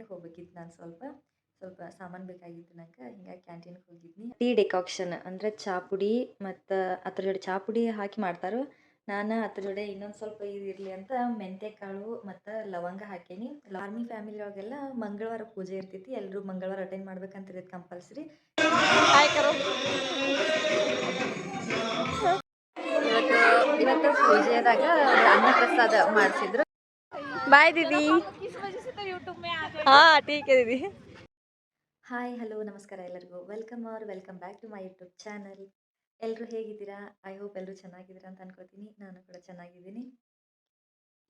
ಕ್ಯಾಂಟೀನಿಗೆ ಹೋಗ್ಬೇಕಿತ್ತು. ನಾನು ಸ್ವಲ್ಪ ಸಾಮಾನು ಬೇಕಾಗಿತ್ತು ನಂಗೆ. ಹಿಂಗಾಗಿ ಕ್ಯಾಂಟೀನ್ಗೆ ಹೋಗಿದ್ನಿ. ಟೀ ಡೆಕಾಕ್ಷನ್ ಅಂದರೆ ಚಾ ಪುಡಿ ಮತ್ತು ಅದ್ರ ಜೋಡಿ ಚಾ ಪುಡಿ ಹಾಕಿ ಮಾಡ್ತಾರೆ. ನಾನು ಅದ್ರ ಜೋಡಿ ಇನ್ನೊಂದು ಸ್ವಲ್ಪ ಇರಲಿ ಅಂತ ಮೆಂತ್ಯ ಕಾಳು ಮತ್ತು ಲವಂಗ ಹಾಕೀನಿ. ಆರ್ಮಿ ಫ್ಯಾಮಿಲಿ ಒಳಗೆಲ್ಲ ಮಂಗಳವಾರ ಪೂಜೆ ಇರ್ತೈತಿ. ಎಲ್ಲರೂ ಮಂಗಳವಾರ ಅಟೆಂಡ್ ಮಾಡ್ಬೇಕಂತಿರೋದು ಕಂಪಲ್ಸರಿ. ಇವತ್ತು ಪೂಜೆದಾಗ ಅನ್ನ ಪ್ರಸಾದ ಮಾಡಿಸಿದ್ರು. ಬಾಯ್ ದೀದಿ. ಹಾಂ ಟೀಕ್ है दीदी. ಹಾಯ್ ಹಲೋ ನಮಸ್ಕಾರ ಎಲ್ಲರಿಗೂ. Welcome back to my YouTube channel. ಎಲ್ಲರೂ ಹೇಗಿದ್ದೀರಾ? ಐ ಹೋಪ್ ಎಲ್ಲರೂ ಚೆನ್ನಾಗಿದ್ದೀರಾ ಅಂತ ಅನ್ಕೋತೀನಿ. ನಾನು ಕೂಡ ಚೆನ್ನಾಗಿದ್ದೀನಿ.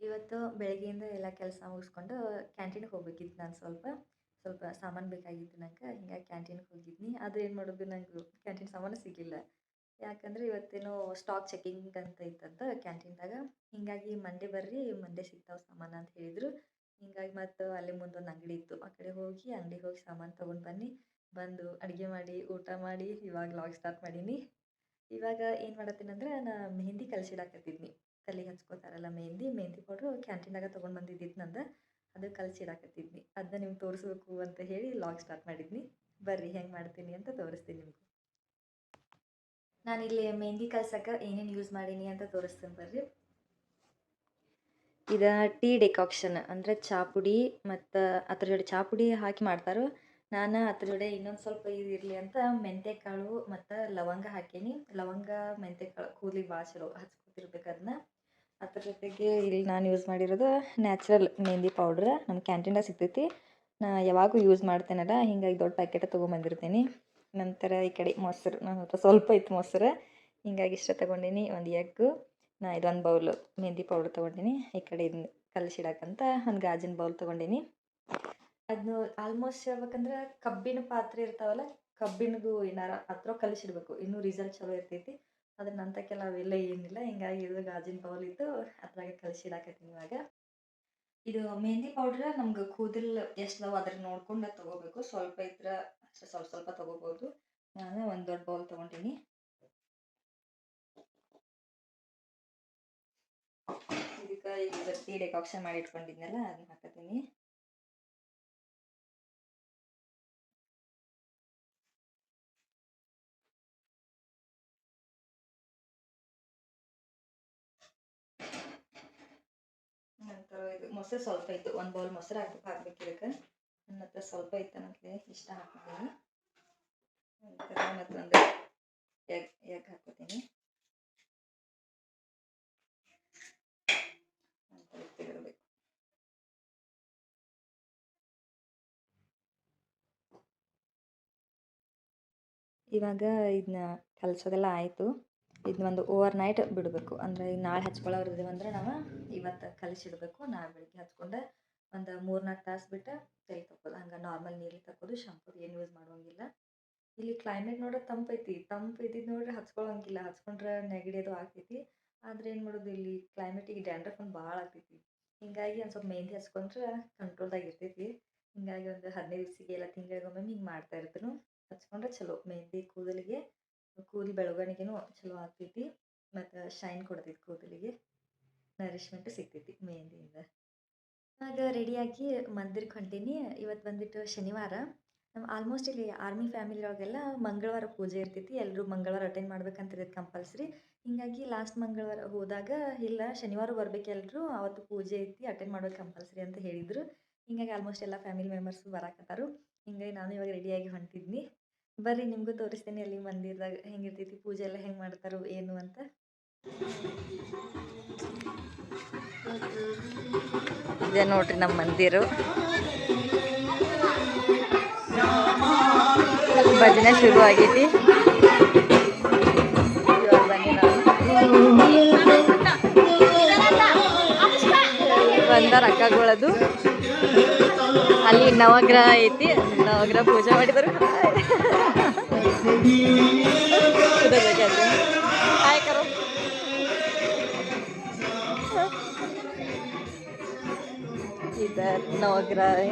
ಇವತ್ತು ಬೆಳಗ್ಗೆಯಿಂದ ಎಲ್ಲ ಕೆಲಸ ಮುಗಿಸ್ಕೊಂಡು ಕ್ಯಾಂಟೀನ್ಗೆ ಹೋಗ್ಬೇಕಿತ್ತು. ನಾನು ಸ್ವಲ್ಪ ಸಾಮಾನು ಬೇಕಾಗಿತ್ತು ನಂಗೆ. ಹಿಂಗಾಗಿ ಕ್ಯಾಂಟೀನ್ಗೆ ಹೋಗಿದ್ನಿ. ಆದರೆ ಏನು ಮಾಡೋದು, ನಂಗೆ ಕ್ಯಾಂಟೀನ್ ಸಾಮಾನು ಸಿಗಲಿಲ್ಲ. ಯಾಕಂದರೆ ಇವತ್ತೇನೋ ಸ್ಟಾಕ್ ಚೆಕಿಂಗ್ ಅಂತ ಇತ್ತಂತ ಕ್ಯಾಂಟೀನ್ದಾಗ. ಹಿಂಗಾಗಿ ಮಂಡೇ ಬರ್ರಿ, ಮಂಡೇ ಸಿಗ್ತಾವೆ ಸಾಮಾನು ಅಂತ ಹೇಳಿದರು. ಹಿಂಗಾಗಿ ಮತ್ತು ಅಲ್ಲಿ ಮುಂದೊಂದು ಅಂಗಡಿ ಇತ್ತು. ಆ ಕಡೆ ಅಂಗಡಿಗೆ ಹೋಗಿ ಸಾಮಾನು ತೊಗೊಂಡು ಬಂದು ಅಡುಗೆ ಮಾಡಿ ಊಟ ಮಾಡಿ ಇವಾಗ ವ್ಲಾಗ್ ಸ್ಟಾರ್ಟ್ ಮಾಡೀನಿ. ಇವಾಗ ಏನು ಮಾಡತ್ತೀನಂದ್ರೆ, ನಾನು ಮೆಹಂದಿ ಕಲಿಸಿಡಾಕತ್ತಿದ್ನಿ. ತಲೆಗೆ ಹಚ್ಕೋತಾರಲ್ಲ ಮೆಹಂದಿ ಪೌಡ್ರು ಕ್ಯಾಂಟೀನಾಗ ತೊಗೊಂಡು ಬಂದಿದ್ದಿತ್ತು ನಂದು. ಅದು ಕಲಿಸಿಡಾಕತ್ತಿದ್ನಿ. ಅದನ್ನ ನಿಮ್ಗೆ ತೋರಿಸ್ಬೇಕು ಅಂತ ಹೇಳಿ ವ್ಲಾಗ್ ಸ್ಟಾರ್ಟ್ ಮಾಡಿದ್ನಿ. ಬರ್ರಿ ಹೆಂಗೆ ಮಾಡ್ತೀನಿ ಅಂತ ತೋರಿಸ್ತೀನಿ ನಿಮ್ಗೆ. ನಾನಿಲ್ಲಿ ಮೆಹಂದಿ ಕಲ್ಸಕ್ಕೆ ಏನೇನು ಯೂಸ್ ಮಾಡೀನಿ ಅಂತ ತೋರಿಸ್ತೀನಿ ಬರ್ರಿ. ಇದು ಟೀ ಡೆಕಾಕ್ಷನ್ ಅಂದರೆ ಚಾ ಪುಡಿ ಮತ್ತು ಅದ್ರ ಜೋಡಿ ಚಾ ಪುಡಿ ಹಾಕಿ ಮಾಡ್ತಾರೆ. ನಾನು ಅದ್ರ ಜೋಡಿ ಇನ್ನೊಂದು ಸ್ವಲ್ಪ ಇರಲಿ ಅಂತ ಮೆಂತ್ಯ ಕಾಳು ಮತ್ತು ಲವಂಗ ಹಾಕೀನಿ. ಲವಂಗ ಮೆಂತ್ಯ ಕಾಳು ಕೂದಲಿಗೆ ಭಾಳ ಚಲೋ, ಹಚ್ಕೊತಿರ್ಬೇಕು ಅದನ್ನ. ಅದ್ರ ಜೊತೆಗೆ ಇಲ್ಲಿ ನಾನು ಯೂಸ್ ಮಾಡಿರೋದು ನ್ಯಾಚುರಲ್ ಮೆಹಂದಿ ಪೌಡ್ರ್. ನಮ್ಮ ಕ್ಯಾಂಟೀನಾಗ ಸಿಗ್ತೈತಿ. ನಾನು ಯಾವಾಗೂ ಯೂಸ್ ಮಾಡ್ತೇನಲ್ಲ, ಹಿಂಗಾಗಿ ದೊಡ್ಡ ಪ್ಯಾಕೆಟ್ ತೊಗೊಂಬಂದಿರ್ತೀನಿ. ನಂತರ ಈ ಕಡೆ ಮೊಸರು, ನನ್ನ ಹತ್ರ ಸ್ವಲ್ಪ ಇತ್ತು ಮೊಸರು, ಹಿಂಗಾಗಿ ಇಷ್ಟ ತೊಗೊಂಡಿನಿ. ಒಂದು ಎಗ್ಗು, ಇದೊಂದು ಬೌಲು ಮೆಹಂದಿ ಪೌಡ್ರ್ ತೊಗೊಂಡಿನಿ. ಈ ಕಡೆ ಇದನ್ನ ಕಲಿಸಿಡಕ್ಕಂತ ಒಂದು ಗಾಜಿನ ಬೌಲ್ ತೊಗೊಂಡಿನಿ. ಅದನ್ನು ಆಲ್ಮೋಸ್ಟ್ ಹೇಳ್ಬೇಕಂದ್ರೆ ಕಬ್ಬಿನ ಪಾತ್ರೆ ಇರ್ತಾವಲ್ಲ, ಕಬ್ಬಿನದು ಏನಾರ ಹತ್ರ ಕಲಿಸಿಡ್ಬೇಕು, ಇನ್ನೂ ರಿಸಲ್ಟ್ ಚಲೋ ಇರ್ತೈತಿ. ಅದ್ರ ನಂತಕ್ಕೆಲ್ಲ ಅವೆಲ್ಲ ಏನಿಲ್ಲ. ಹಿಂಗಾಗಿ ಇದು ಗಾಜಿನ ಬೌಲ್ ಇತ್ತು, ಅದ್ರಾಗ ಕಲಿಸಿಡಾಕತ್ತೀನಿ ಇವಾಗ. ಇದು ಮೆಹಂದಿ ಪೌಡ್ರ್ ನಮ್ಗೆ ಕೂದಲು ಎಷ್ಟು ನಾವು ಅದ್ರ ನೋಡ್ಕೊಂಡು ತೊಗೋಬೇಕು. ಸ್ವಲ್ಪ ಇದ್ರೆ ಅಷ್ಟೇ, ಸ್ವಲ್ಪ ತೊಗೋಬೋದು. ನಾನು ಒಂದು ದೊಡ್ಡ ಬೌಲ್ ತೊಗೊಂಡಿನಿ. ಇದಕ್ಕೆ ಈಗ ಟೀ ಡೆಕಾಕ್ಷನ್ ಮಾಡಿ ಇಟ್ಕೊಂಡಿದ್ನಲ್ಲ, ಅದನ್ನ ಹಾಕತ್ತೀನಿ. ನಂತರ ಇದು ಮೊಸರು ಸ್ವಲ್ಪ ಇತ್ತು, ಒಂದು ಬೌಲ್ ಮೊಸರು ಹಾಕ್ಬೇಕು ಇದಕ್ಕೆ. ನನ್ನ ಹತ್ರ ಸ್ವಲ್ಪ ಇತ್ತು, ನನಗೆ ಇಷ್ಟ ಹಾಕಿದ್ದೀನಿ. ನಂತರ ಮತ್ತೊಂದು ಎಗ್ ಹಾಕೋತೀನಿ. ನಂತರ ತೆಗಿಬೇಕು. ಇವಾಗ ಇದನ್ನ ಕಲಿಸೋದೆಲ್ಲ ಆಯಿತು. ಇದನ್ನೊಂದು ಓವರ್ ನೈಟ್ ಬಿಡಬೇಕು. ಅಂದರೆ ಈಗ ನಾಳೆ ಹಚ್ಕೊಳ್ಳೋರು ಇದ್ದೀವಂದ್ರೆ ನಾವು ಇವತ್ತು ಕಲಿಸಿಡಬೇಕು. ನಾಳೆ ಬೆಳಿಗ್ಗೆ ಹಚ್ಕೊಂಡು ಒಂದು 3-4 ತಾಸು ಬಿಟ್ಟು ತಲೆ ತಕ್ಕೋದು. ಹಂಗೆ ನಾರ್ಮಲ್ ನೀರಿಗೆ ತಕ್ಕೋದು, ಶಾಂಪೂದು ಏನು ಯೂಸ್ ಮಾಡುವಂಗಿಲ್ಲ. ಇಲ್ಲಿ ಕ್ಲೈಮೇಟ್ ನೋಡ್ರೆ ತಂಪು ಇದ್ದಿದ್ದು ನೋಡ್ರಿ ಹಚ್ಕೊಳ್ಳೋಂಗಿಲ್ಲ. ಹಚ್ಕೊಂಡ್ರೆ ನೆಗಡಿ ಅದು ಆಗ್ತೈತಿ. ಆದರೆ ಏನು ಮಾಡೋದು, ಇಲ್ಲಿ ಕ್ಲೈಮೇಟಿಗೆ ಡ್ಯಾಂಡ್ರಫ್ ಒಂದು ಭಾಳ ಆಗ್ತೈತಿ. ಹಿಂಗಾಗಿ ಒಂದು ಸ್ವಲ್ಪ ಮೆಹಂದಿ ಹಚ್ಕೊಂಡ್ರೆ ಕಂಟ್ರೋಲ್ದಾಗ ಇರ್ತೈತಿ. ಹಿಂಗಾಗಿ ಒಂದು 15 ದಿವಸಿಗೆ ಇಲ್ಲ ತಿಂಗಳಿಗೊಮ್ಮೆ ಹಿಂಗೆ ಮಾಡ್ತಾ ಇರ್ತೀನಿ. ಹಚ್ಕೊಂಡ್ರೆ ಚಲೋ ಮೆಹಂದಿ ಕೂದಲಿಗೆ, ಕೂದಲು ಬೆಳವಣಿಗೆನೂ ಚಲೋ ಆಗ್ತೈತಿ ಮತ್ತು ಶೈನ್ ಕೊಡ್ತೈತಿ ಕೂದಲಿಗೆ, ನರಿಶ್ಮೆಂಟು ಸಿಗ್ತೈತಿ ಮೆಹಂದಿಯಿಂದ. ಆಗ ರೆಡಿಯಾಗಿ ಮಂದಿರಕ್ಕೆ ಹೊಂಟೀನಿ. ಇವತ್ತು ಬಂದುಬಿಟ್ಟು ಶನಿವಾರ. ನಮ್ಮ ಆಲ್ಮೋಸ್ಟ್ ಇಲ್ಲಿ ಆರ್ಮಿ ಫ್ಯಾಮಿಲಿ ಒಳಗೆಲ್ಲ ಮಂಗಳವಾರ ಪೂಜೆ ಇರ್ತೈತಿ. ಎಲ್ಲರೂ ಮಂಗಳವಾರ ಅಟೆಂಡ್ ಮಾಡ್ಬೇಕಂತಿರೋದು ಕಂಪಲ್ಸರಿ. ಹಿಂಗಾಗಿ ಲಾಸ್ಟ್ ಮಂಗಳವಾರ ಹೋದಾಗ ಇಲ್ಲ ಶನಿವಾರ ಬರ್ಬೇಕು ಎಲ್ಲರೂ, ಅವತ್ತು ಪೂಜೆ ಐತಿ, ಅಟೆಂಡ್ ಮಾಡ್ಬೇಕು ಕಂಪಲ್ಸರಿ ಅಂತ ಹೇಳಿದರು. ಹಿಂಗಾಗಿ ಆಲ್ಮೋಸ್ಟ್ ಎಲ್ಲ ಫ್ಯಾಮಿಲಿ ಮೆಂಬರ್ಸು ಬರಾಕತ್ತಾರು. ಹಿಂಗಾಗಿ ನಾನು ಇವಾಗ ರೆಡಿಯಾಗಿ ಹೊಂಟಿದ್ನಿ. ಬರ್ರಿ ನಿಮಗೂ ತೋರಿಸ್ತೀನಿ ಅಲ್ಲಿ ಮಂದಿರದಾಗ ಹೆಂಗಿರ್ತೈತಿ, ಪೂಜೆ ಎಲ್ಲ ಹೆಂಗೆ ಮಾಡ್ತಾರೋ ಏನು ಅಂತ. ಇದೆ ನೋಡ್ರಿ ನಮ್ಮ ಮಂದಿರು. ಭಜನೆ ಶುರು ಆಗೈತಿ. ಇವಾಗ ಬನ್ನಿ, ಬಂದಾರ ಅಕ್ಕಗಳದು. ಅಲ್ಲಿ ನವಗ್ರಹ ಐತಿ, ನವಗ್ರಹ ಪೂಜೆ ಮಾಡಿದರು. इधर नवग्रह है.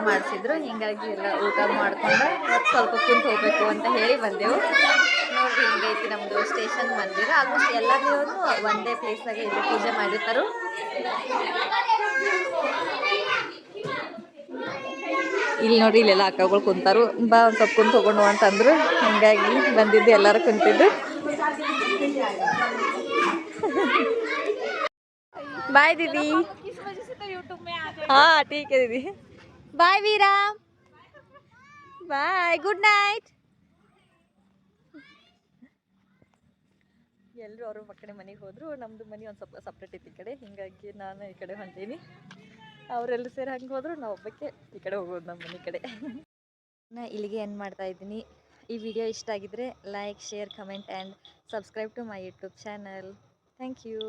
ಮಾಡಿಸಿದ್ರು. ಹೀಗಾಗಿ ಎಲ್ಲ ಊಟ ಮಾಡ್ಕೊಂಡು ಮತ್ತು ಸ್ವಲ್ಪ ಕುಂತು ಹೋಗಬೇಕು ಅಂತ ಹೇಳಿ ಬಂದೆವು. ನೋಡ್ರಿ ಹಿಂಗೈತಿ ನಮ್ಮದು ಸ್ಟೇಷನ್ ಮಂದಿರ. ಆಲ್ಮೋಸ್ಟ್ ಎಲ್ಲ ದೇವ್ರನ್ನೂ ಒಂದೇ ಪ್ಲೇಸ್ನಾಗೆ ಇಲ್ಲಿ ಪೂಜೆ ಮಾಡಿರ್ತಾರೆ. ಇಲ್ಲಿ ನೋಡ್ರಿ ಇಲ್ಲೆಲ್ಲ ಅಕ್ಕಗಳು ಕುಂತಾರು. ಬಾ ಒಂದು ಸ್ವಲ್ಪ ಕುಂತು ಹೋಗೋಣ ಅಂತಂದ್ರು. ಹೀಗಾಗಿ ಬಂದಿದ್ದು ಎಲ್ಲರೂ ಕುಂತಿದ್ದು. बाय दीदी। किस वजह से तो यूट्यूब में आ गए। हाँ ठीक है दीदी। Bye Veera. Bye good night. ಎಲ್ಲರೂ ಅವರು ಮಕ್ಕಳ ಮನೆಗೆ ಹೋದ್ರು. ನಮ್ಮದು ಮನೆ ಒಂದು ಸ್ವಲ್ಪ ಸಪ್ರೇಟ್ ಐತಿ ಈ ಕಡೆ. ಹೀಗಾಗಿ ನಾನು ಈ ಕಡೆ ಹೊಂಟೀನಿ. ಅವರೆಲ್ಲರೂ ಸೇರಿ ಹಂಗೆ ಹೋದ್ರು. ನಾವು ಒಬ್ಬಕ್ಕೆ ಈ ಕಡೆ ಹೋಗೋದು ನಮ್ಮ ಮನೆ ಕಡೆ. ನಾ ಇಲ್ಲಿಗೆ ಎಂಡ್ ಮಾಡ್ತಾ ಇದ್ದೀನಿ. ಈ ವಿಡಿಯೋ ಇಷ್ಟ ಆಗಿದ್ರೆ like share comment and subscribe to my YouTube channel. Thank you.